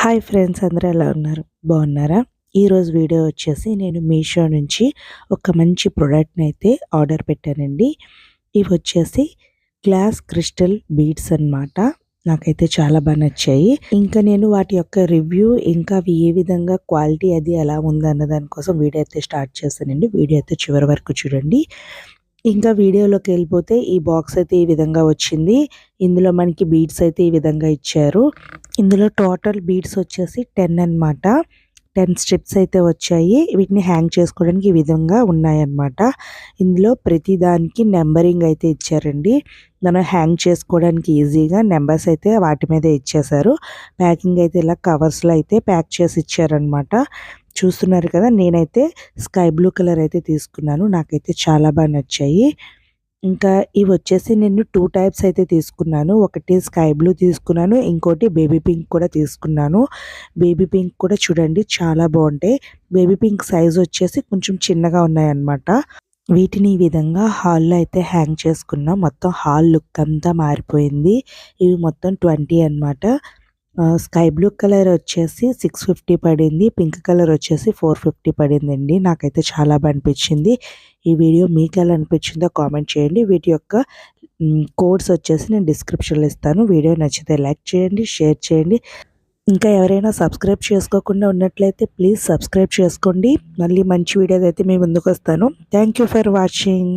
Hi friends, అందరూ ఎలా ఉన్నారు? బాగున్నారా? ఈరోజు వీడియో వచ్చేసి నేను మీషో నుంచి ఒక మంచి ప్రోడక్ట్ని అయితే ఆర్డర్ పెట్టానండి. ఇవి వచ్చేసి గ్లాస్ క్రిస్టల్ బీడ్స్ అన్నమాట. నాకైతే చాలా బాగా నచ్చాయి. ఇంకా నేను వాటి యొక్క రివ్యూ, ఇంకా అవి ఏ విధంగా క్వాలిటీ అది ఎలా ఉందన్న దానికోసం వీడియో అయితే స్టార్ట్ చేశానండి. వీడియో అయితే చివరి వరకు చూడండి. ఇంకా వీడియోలోకి వెళ్ళిపోతే ఈ బాక్స్ అయితే ఈ విధంగా వచ్చింది. ఇందులో మనకి బీడ్స్ అయితే ఈ విధంగా ఇచ్చారు. ఇందులో టోటల్ బీడ్స్ వచ్చేసి 10 అన్నమాట. 10 స్ట్రిప్స్ అయితే వచ్చాయి. వీటిని హ్యాంగ్ చేసుకోవడానికి ఈ విధంగా ఉన్నాయన్నమాట. ఇందులో ప్రతి దానికి నెంబరింగ్ అయితే ఇచ్చారండి. మనం హ్యాంగ్ చేసుకోవడానికి ఈజీగా నెంబర్స్ అయితే వాటి మీద ఇచ్చేశారు. ప్యాకింగ్ అయితే ఇలా కవర్స్లో అయితే ప్యాక్ చేసి ఇచ్చారనమాట. చూస్తున్నారు కదా, నేనైతే స్కై బ్లూ కలర్ అయితే తీసుకున్నాను. నాకైతే చాలా బాగా నచ్చాయి. ఇంకా ఇవి వచ్చేసి నేను 2 టైప్స్ అయితే తీసుకున్నాను. ఒకటి స్కై బ్లూ తీసుకున్నాను, ఇంకోటి బేబీ పింక్ కూడా తీసుకున్నాను. బేబీ పింక్ కూడా చూడండి చాలా బాగుంటాయి. బేబీ పింక్ సైజ్ వచ్చేసి కొంచెం చిన్నగా ఉన్నాయన్నమాట. వీటిని ఈ విధంగా హాల్లో అయితే హ్యాంగ్ చేసుకున్నాం. మొత్తం హాల్ లుక్ అంతా మారిపోయింది. ఇవి మొత్తం 20 అన్నమాట. స్కై బ్లూ కలర్ వచ్చేసి 650 పడింది. పింక్ కలర్ వచ్చేసి 450 పడిందండి. నాకైతే చాలా బాగా అనిపించింది. ఈ వీడియో మీకు ఎలా అనిపించిందో కామెంట్ చేయండి. వీటి యొక్క కోడ్స్ వచ్చేసి నేను డిస్క్రిప్షన్లో ఇస్తాను. వీడియో నచ్చితే లైక్ చేయండి, షేర్ చేయండి. ఇంకా ఎవరైనా సబ్స్క్రైబ్ చేసుకోకుండా ఉన్నట్లయితే ప్లీజ్ సబ్స్క్రైబ్ చేసుకోండి. మళ్ళీ మంచి వీడియోస్ అయితే మీ ముందుకు వస్తాను. Thank you for watching.